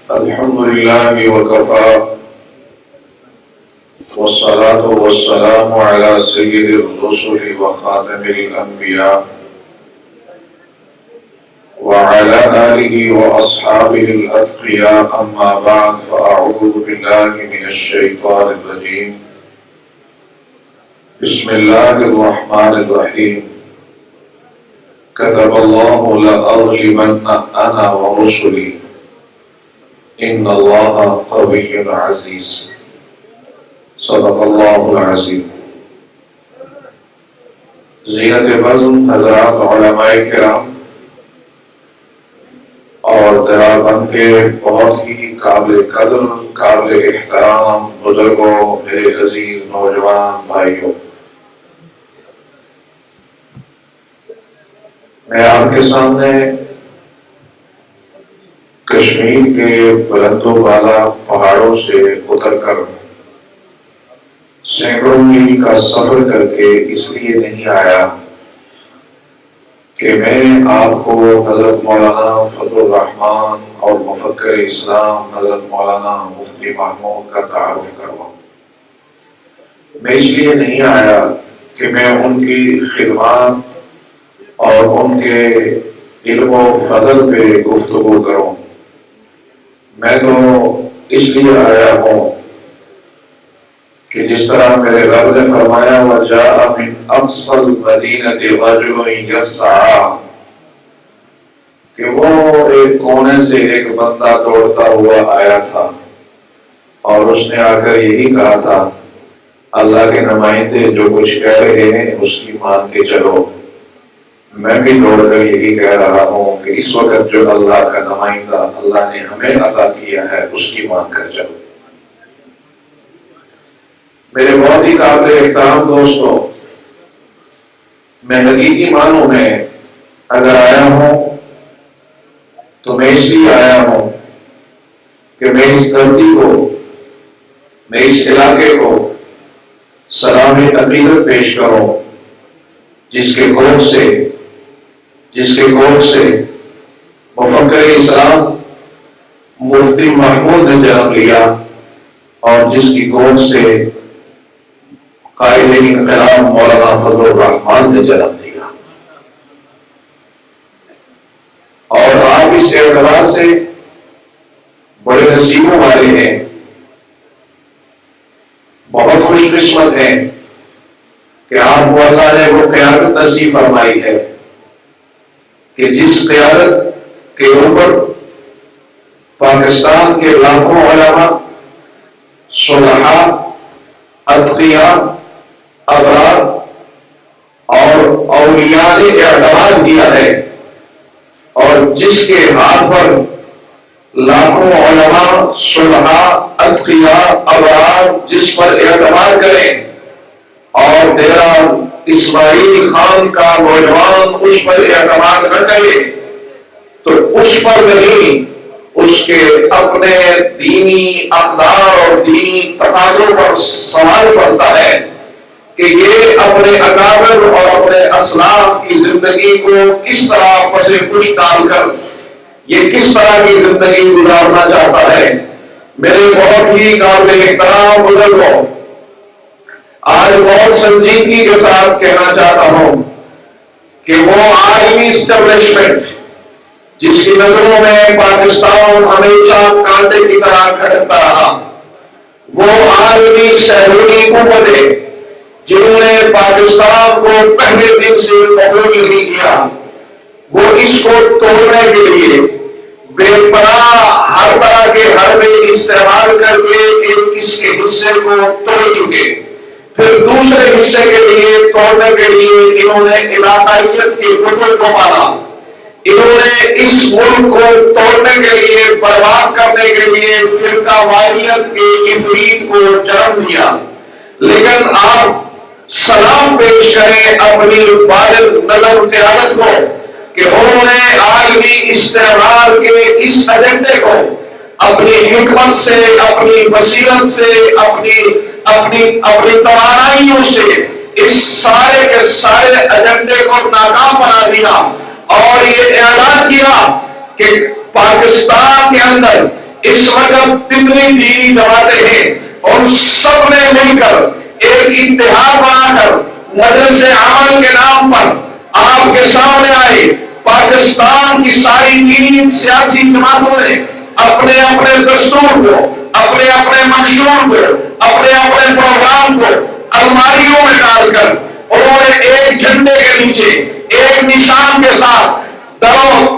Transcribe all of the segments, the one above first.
الحمد لله وكفى والصلاة والسلام على سيد الرسل وخاتم الأنبياء وعلى آله وأصحابه الأتقياء أما بعد فأعوذ بالله من الشيطان الرجيم بسم الله الرحمن الرحيم كتب الله لأغلبن أنا ورسلي إن الله قوي عزيز صدق الله العظيم. زینت بزم حضرات علماء کرام اور درابند کے بہت ہی قابل قدر قابل احترام بزرگوں، میرے عزیز نوجوان بھائیوں، میں آپ کے سامنے کشمیر کے بلند و بالا پہاڑوں سے اتر کر سینکڑوں میل کا سفر کر کے اس لیے نہیں آیا کہ میں آپ کو حضرت مولانا فضل الرحمان اور مفکر اسلام حضرت مولانا مفتی محمود کا تعارف کرواؤں۔ میں اس لیے نہیں آیا کہ میں ان کی خدمات اور ان کے علم و فضل پہ گفتگو کروں، میں تو اس لیے آیا ہوں کہ جس طرح میرے رب نے فرمایا وَجَاءَ مِنْ أَقْصَى الْمَدِينَةِ رَجُلٌ يَسْعَىٰ، کہ وہ ایک کونے سے ایک بندہ دوڑتا ہوا آیا تھا اور اس نے آ کر یہی کہا تھا اللہ کے نمائندے جو کچھ کہہ رہے ہیں اس کی مان کے چلو۔ میں بھی دوڑ کر یہی کہہ رہا ہوں کہ اس وقت جو اللہ کا نمائندہ اللہ نے ہمیں عطا کیا ہے اس کی مان کر چلو۔ میرے بہت ہی قابل احترام دوستوں، میں حقیقی معنوں میں اگر آیا ہوں تو میں اس لیے آیا ہوں کہ میں اس دھرتی کو، میں اس علاقے کو سلام عقیدت پیش کروں جس کے کوٹ سے مفکر اسلام مفتی محمود نے جنم لیا اور جس کی گود سے قائد انقلاب مولانا فضل الرحمان نے جنم لیا، اور آپ اس اعتبار سے بڑے نصیبوں والے ہیں، بہت خوش قسمت ہیں کہ آپ کو اللہ نے وہ قیادت نصیب فرمائی ہے کہ جس قیادت کے اوپر پاکستان کے لاکھوں علماء، صلحاء، اتقیاء، ابرار اور اولیاء نے اعتماد کیا ہے، اور جس کے ہاتھ پر لاکھوں علماء، صلحاء، اتقیاء، ابرار جس پر اعتماد کریں اور میرا اسماعیل خان کا نوجوان اس پر اعتماد نہ کرے تو اس پر نہیں، اس کے اپنے دینی اقدار اور دینی تقاضوں پر سوال پڑتا ہے کہ یہ اپنے اکابر اور اپنے اسلاف کی زندگی کو کس طرح پس پش ڈال کر یہ کس طرح کی زندگی گزارنا چاہتا ہے۔ میرے بہت ہی قابل احترام بزرگوں، آج بہت سنجیدگی کے ساتھ کہنا چاہتا ہوں کہ وہ عالمی اسٹیبلشمنٹ جس کی نظروں میں پاکستان ہمیشہ کانٹے کی طرح کھٹکتا رہا، وہ عالمی صہیونی قوتیں جنہوں نے پاکستان کو پہلے دن سے قبول نہیں کیا، وہ اس کو توڑنے کے لیے بے پناہ ہر طرح کے حربے استعمال کر کے ایک اس کے حصے کو توڑ چکے، پھر دوسرے حصے کے لیے توڑنے کے لیے انہوں نے علاقائیت کے بتوں کو پالا، انہوں نے اس ملک کو توڑنے کے لیے، برباد کرنے کے لیے فرقہ واریت کے عفریت کو جنم دیا۔ لیکن آپ سلام پیش کریں اپنی بالغ نظر قیادت کو کہ انہوں نے عالمی استعمار کے اس ایجنڈے کو اپنی حکمت سے، اپنی بصیرت سے، اپنی توانائیوں سے اس سارے کے سارے ایجنڈے کو ناکام بنا دیا اور یہ اعلان کیا کہ پاکستان کے اندر اس وقت جتنی دینی جماعتیں ہیں ان سب نے مل کر ایک اتحاد بنا کر مجلس عمل کے نام پر آپ کے سامنے آئے. پاکستان کی ساری دینی سیاسی جماعتوں نے اپنے اپنے دستور کو، اپنے اپنے منشور کو، اپنے اپنے پروگرام کو الماریوں میں ڈال کر انہوں نے ایک جھنڈے کے نیچے ایک نشان کے ساتھ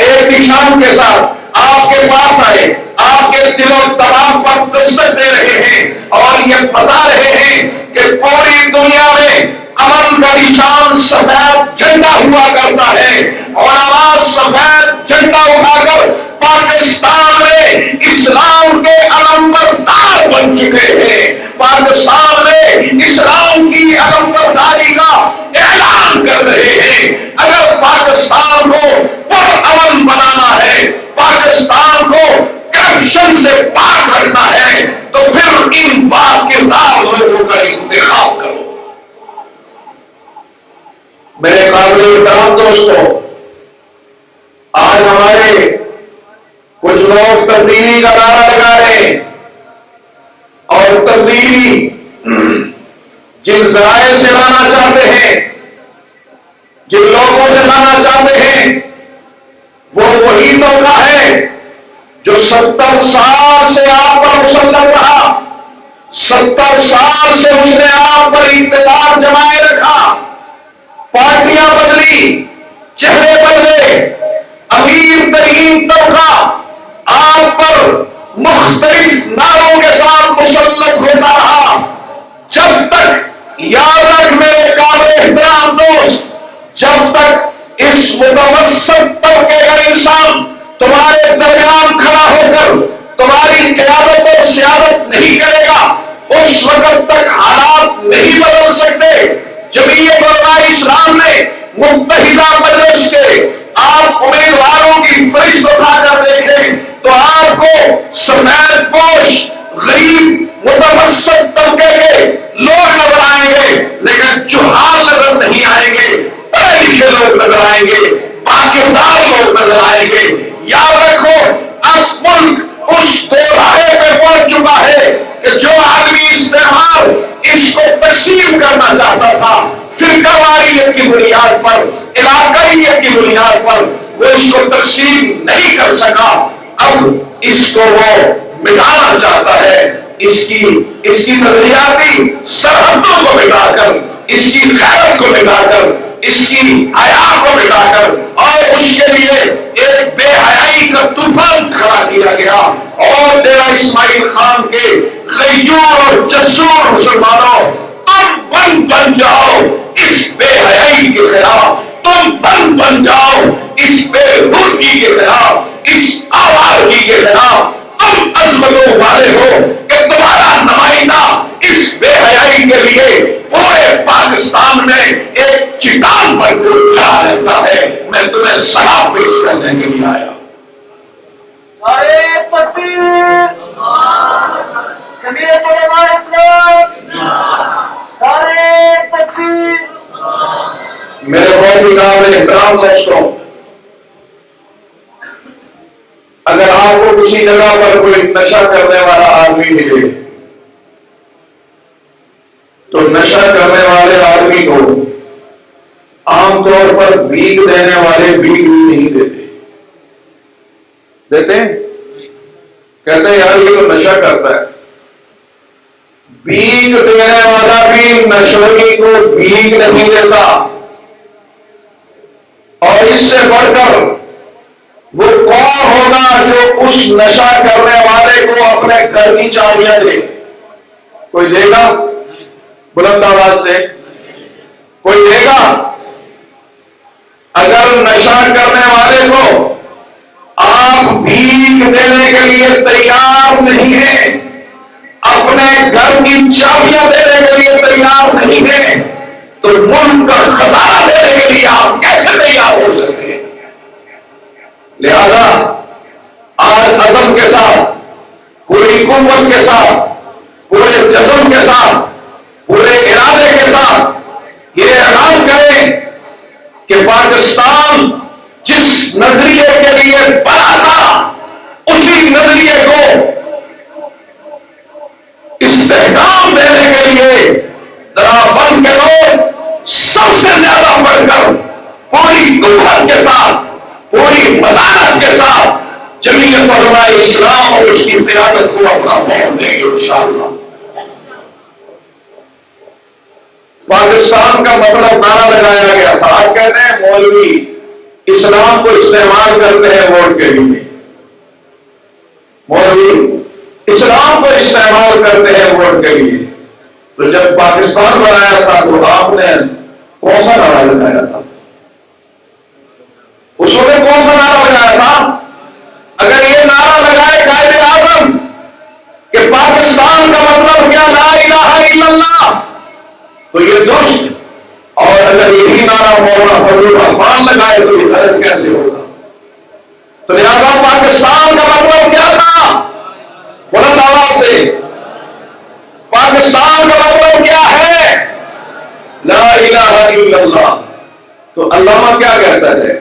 ایک نشان کے ساتھ آپ کے پاس آئے، آپ کے دل و دماغ پر دستک دے رہے ہیں اور یہ بتا رہے ہیں کہ پوری دنیا میں امن کا نشان سفید جھنڈا ہوا کرتا ہے اور آواز سفید جھنڈا اٹھا کر پاکستان میں اسلام کے علمبردار بن چکے ہیں. پاکستان میں اسلام کی علمبرداری کا اعلان کر رہے ہیں. اگر پاکستان کو پرامن بنانا ہے، پاکستان کو کرپشن سے پاک رکھنا ہے، تو پھر ان با کردار لوگوں کا انتخاب کرو. میرے قابل احترام دوستوں، آج ہمارے کچھ لوگ تبدیلی کا نعرہ لگا رہے ہیں اور تبدیلی جن ذرائع سے لانا چاہتے ہیں، جن لوگوں سے لانا چاہتے ہیں، وہ وہی طبقہ ہے جو 70 سال سے آپ پر مسلط رہا، 70 سال سے اس نے آپ پر اقتدار جمائے رکھا. پارٹیاں بدلی، چہرے بدلے، امیر ترین طبقہ آپ پر مختلف نعروں کے ساتھ مسلط ہوتا رہا. جب تک، یاد رکھ میرے قابل احترام دوست، جب تک اس متوسط طبقے کا انسان تمہارے درمیان کھڑا ہو کر تمہاری قیادت اور سیادت نہیں کرے گا، اس وقت تک حالات نہیں بدل سکتے. جمعیت علماء اسلام نے متحدہ مجلس کے آپ امیدواروں کی فہرست اٹھا کر دیکھیں تو آپ کو سفید پوش غریب متوسط طبقے کے لوگ نظر آئیں گے، لیکن جہال نظر نہیں آئیں گے. پڑھے لکھے لوگ نظر آئیں گے، باکردار لوگ نظر آئیں گے. یاد رکھو، اب ملک اس دوراہے پہ پہنچ چکا ہے کہ جو عالمی استعمار اس کو تقسیم کرنا چاہتا تھا فرقہ واریت کی بنیاد پر، علاقائیت کی بنیاد پر، وہ اس کو تقسیم نہیں کر سکا. اب اس کو وہ مٹانا چاہتا ہے. اس کی نظریاتی سرحدوں کو مٹا کر، اس کی غیرت کو مٹا کر، اس کی حیا کو مٹا کر، اور اس کے لیے ایک بے حیائی کا طوفان کھڑا کیا گیا. اور ڈیرہ اسماعیل خان کے غیور اور جسور مسلمانوں، تم بن جاؤ اس بے حیائی کے خلاف، تم بن جاؤ اس بے روحی کے خلاف، اس آوارگی کے خلاف. تم عظمتوں والے ہو کہ تمہارا نمائندہ اس بے حیائی کے لیے پورے پاکستان میں ایک چٹان بن کر کھڑا رہتا ہے. میں تمہیں سلام پیش کرنے کے لیے آیا. میرے بہت ہی قابل احترام دوستوں، اگر آپ کو کسی جگہ پر کوئی نشہ کرنے والا آدمی ملے تو نشہ کرنے والے آدمی کو عام طور پر بھیک دینے والے بھیک بھی نہیں دیتے. کہتے ہیں یار یہ تو نشہ کرتا ہے. بھیک دینے والا بھی نشہری کو بھیک نہیں دیتا. اور اس سے بڑھ کر وہ کون ہوگا جو اس نشہ کرنے والے کو اپنے گھر کی چابیاں دے؟ کوئی دے گا؟ بلند آواز سے کوئی دے گا؟ اگر نشہ کرنے والے کو آپ بھیک دینے کے لیے تیار نہیں ہیں، اپنے گھر کی چابیاں دینے کے لیے تیار نہیں ہیں، تو ملک کا خزانہ دینے کے لیے آپ کیسے تیار ہو سکتے ہیں؟ لہذا آج عزم کے ساتھ، پوری قوت کے ساتھ، پورے جذب کے ساتھ، پورے ارادے کے ساتھ یہ اعلان کریں کہ پاکستان جس نظریے کے لیے بنا تھا اسی نظریے کو ضمانت کے ساتھ جمعیت علماء اسلام اور اس کی قیادت کو اپنا ووٹ دیں گے انشاءاللہ۔ پاکستان کا مطلب نعرہ لگایا گیا تھا، آپ کہتے ہیں مولوی اسلام کو استعمال کرتے ہیں ووٹ کے لیے، مولوی اسلام کو استعمال کرتے ہیں ووٹ کے لیے۔ تو جب پاکستان بنایا تھا تو آپ نے کون سا نعرہ لگایا تھا؟ اس وقت کون سا نعرہ لگایا تھا؟ اگر یہ نعرہ لگائے قائد اعظم کہ پاکستان کا مطلب کیا لا الہ الا اللہ، تو یہ درست، اور اگر یہی نعرہ مولانا فضل الرحمان لگائے تو یہ غلط کیسے ہوگا؟ تو لہذا پاکستان کا مطلب کیا تھا؟ بلند آواز سے، پاکستان کا مطلب کیا ہے؟ لا الہ الا اللہ۔ تو علامہ کیا کہتا ہے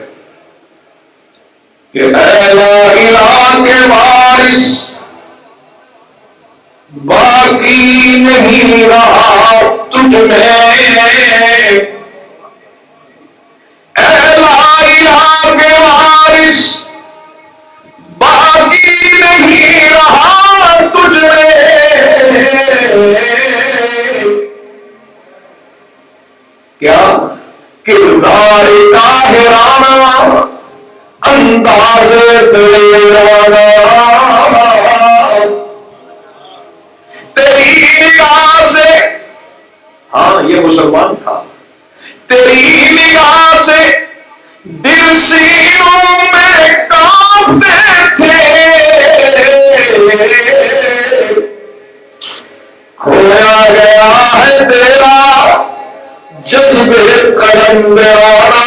کہ اے لا الہ کے وارث باقی نہیں رہا تجھ میں، اے لا الہ کے وارث باقی نہیں رہا تجھ میں، کیا کردار طاہرانہ انداز دلیرانہ، تیری نگاہ سے، ہاں یہ مسلمان تھا، تیری نگاہ سے دل سینوں میں کانپتے تھے، کھویا گیا ہے تیرا جذب قلم بیانہ۔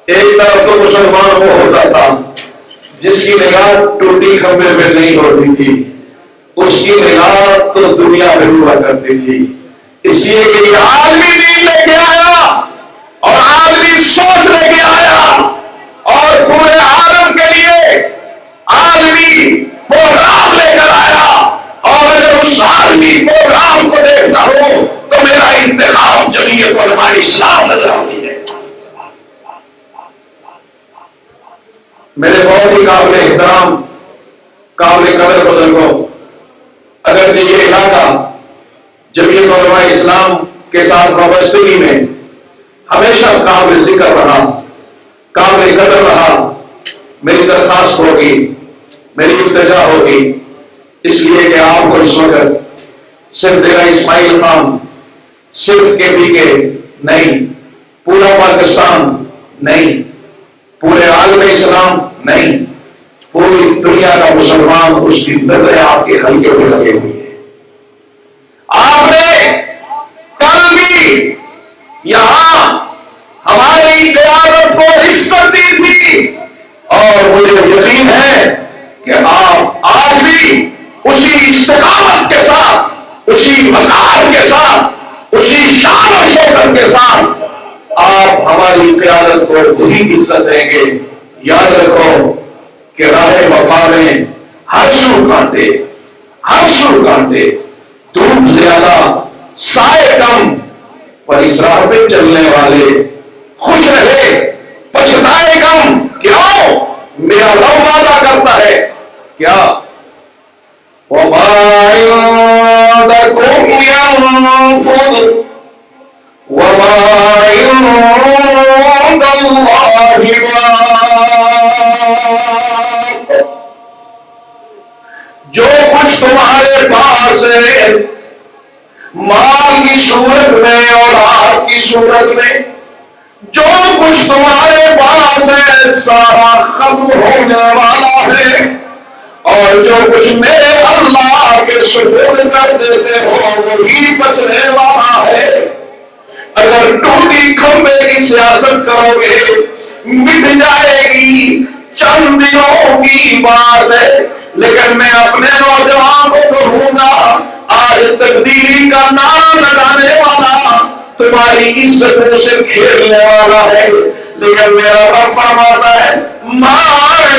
ایک طرف تو مسلمان وہ ہوتا تھا جس کی نگاہ ٹوٹی کھمبے میں نہیں ہوتی تھی، اس کی نگاہ تو دنیا میں ہوا کرتی تھی، اس لیے کہ یہ عالمی دین لے کے آیا اور عالمی سوچ لے کے آیا اور پورے عالم کے لیے عالمی پروگرام لے کر آیا، اور اگر اس عالمی پروگرام کو دیکھتا ہوں تو میرا انتخاب جمعیت علماء اسلام نظر آتی ہے۔ میرے بہت ہی قابل احترام قابل قدر بزرگوں، اگرچہ یہ علاقہ جمعیت علماء اسلام کے ساتھ وابستگی میں ہمیشہ قابل ذکر رہا، قابل قدر رہا، میری درخواست ہوگی، میری التجا ہوگی اس لیے کہ آپ کو اس وقت صرف ڈیرہ اسماعیل خان، صرف KP کے نہیں، پورا پاکستان نہیں، پورے عالم اسلام نہیں، پوری دنیا کا مسلمان اس کی نظریں آپ کے حلقے میں لگے ہوئی ہیں۔ آپ نے کل بھی یہاں ہماری قیادت کو عزت دی تھی، اور مجھے یقین ہے کہ آپ آج بھی اسی استقامت کے ساتھ، اسی وقار کے ساتھ، اسی شان و شوکت کے ساتھ آپ ہماری قیادت کو وہی عزت دیں گے۔ یاد رکھو کہ راہ وفا میں ہر سو کانٹے، ہر سو کانٹے، دھوپ زیادہ سائے کم، پر اس راہ پہ چلنے والے خوش رہے پچھتائے کم۔ کیوں؟ میرا رب وعدہ کرتا ہے کیا؟ وَمَا عِندَكُمْ يَنفُدُ وَمَا عِندَ اللَّهِ بَاقٍ۔ جو کچھ تمہارے پاس ہے مال کی صورت میں، اولاد کی صورت میں، جو کچھ تمہارے پاس ہے سارا ختم ہونے والا ہے، اور جو کچھ میرے اللہ کے سپرد کر دیتے ہو وہی بچنے والا ہے۔ اگر ٹوٹی کھمبے کی سیاست کرو گے مٹ جائے گی، چند دنوں کی بات ہے، لیکن میں اپنے نوجوان کو کہوں گا آج تبدیلی کا نعرہ لگانے والا تمہاری عزتوں سے کھیلنے والا ہے، لیکن میرا رب فرماتا ہے ما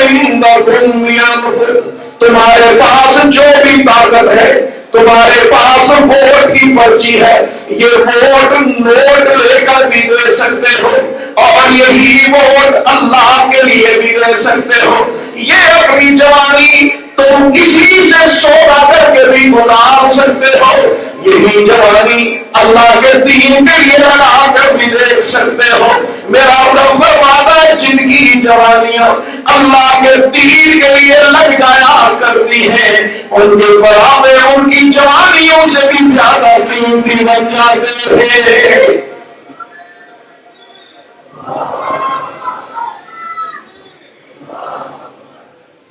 عندکم ینفد، تمہارے پاس جو بھی طاقت ہے، تمہارے پاس ووٹ کی پرچی ہے، یہ ووٹ نوٹ لے کر بھی دے سکتے ہو اور یہی ووٹ اللہ کے لیے بھی دے سکتے ہو. یہ اپنی جوانی تم کسی سے سودا کر کے بھی گزار سکتے ہو. یہی جوانی اللہ کے دین کے لیے لگا کر بھی دیکھ سکتے ہو. میرا رب فرماتا ہے جن کی جوانیاں اللہ کے دین کے لیے لگ جایا کرتی ہیں ان کے برابر ان کی جوانیوں سے بھی زیادہ قیمتی بن جاتے ہیں.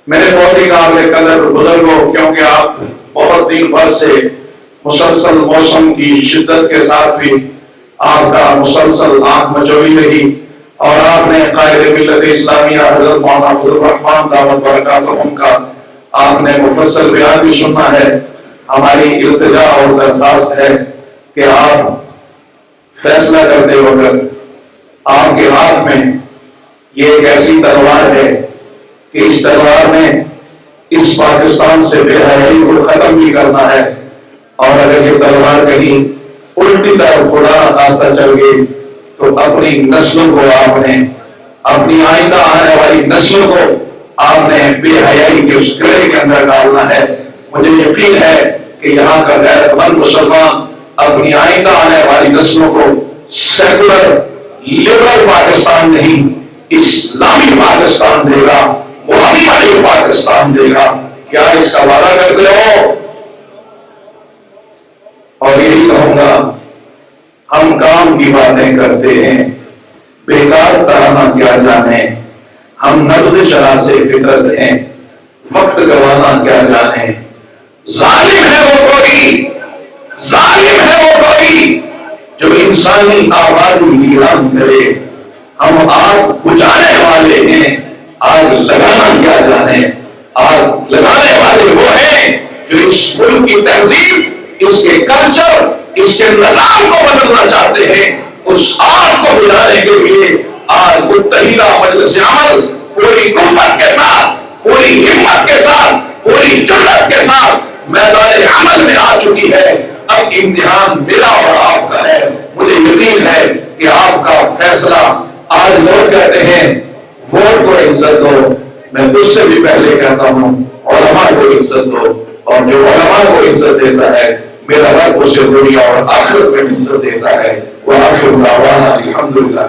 میرے بہت ہی قابل قدر بزرگوں، کیونکہ آپ بہت دن بھر سے مسلسل موسم کی شدت کے ساتھ بھی آپ کا مسلسل آنکھ مچولی رہی اور آپ نے قائد ملت اسلامیہ حضرت مولانا فضل الرحمان دامت برکاتہم کا آپ نے مفصل بیان بھی سننا ہے. ہماری التجا اور درخواست ہے کہ آپ فیصلہ کرتے وقت آپ کے ہاتھ میں یہ ایک ایسی تلوار ہے کہ اس تلوار میں اس پاکستان سے بے حیائی کو ختم بھی کرنا ہے. اور اگر یہ تلوار کہیں الٹی طرف خدا نخواستہ چل گئی تو اپنی نسلوں کو آپ نے، اپنی آئندہ آنے والی نسلوں کو آپ نے بے حیائی کے اس گرہ کے اندر ڈالنا ہے. مجھے یقین ہے کہ یہاں کا غیرت مند مسلمان اپنی آئندہ آنے والی نسلوں کو سیکولر لبرل پاکستان نہیں، اسلامی پاکستان دے گا، محمدی پاکستان دے گا. کیا اس کا وعدہ کرتے ہو؟ اور یہی کہوں گا، ہم کام کی باتیں کرتے ہیں، بیکار ترانا کیا جانے. ہم نبض شرح سے فطرت ہیں، وقت گوانا کیا جانے. ظالم ہے وہ کوئی، ظالم ہے وہ کوئی جو انسانی آبادی نیلام کرے. ہم آگ بجھانے والے ہیں، آگ لگانا کیا جانے. آگ لگانے والے وہ ہیں جو اس ملک کی تہذیب، اس کے کلچر، اس کے نظام کو بدلنا چاہتے ہیں. اس آگ کو بجھانے کے لیے آج متحدہ مجلس عمل پوری قوت کے ساتھ، پوری ہمت کے ساتھ، پوری جرأت کے ساتھ میدان عمل میں آ چکی ہے. اب امتحان میرا اور آپ کا ہے. مجھے یقین ہے کہ آپ کا فیصلہ، آج لوگ کہتے ہیں ووٹ کو عزت دو، میں اس سے بھی پہلے کہتا ہوں علماء کو عزت دو. اور جو علماء کو عزت دیتا ہے میرا رب اسے دنیا اور آخرت میں عزت دیتا ہے. وآخر دعوانا الحمدللہ.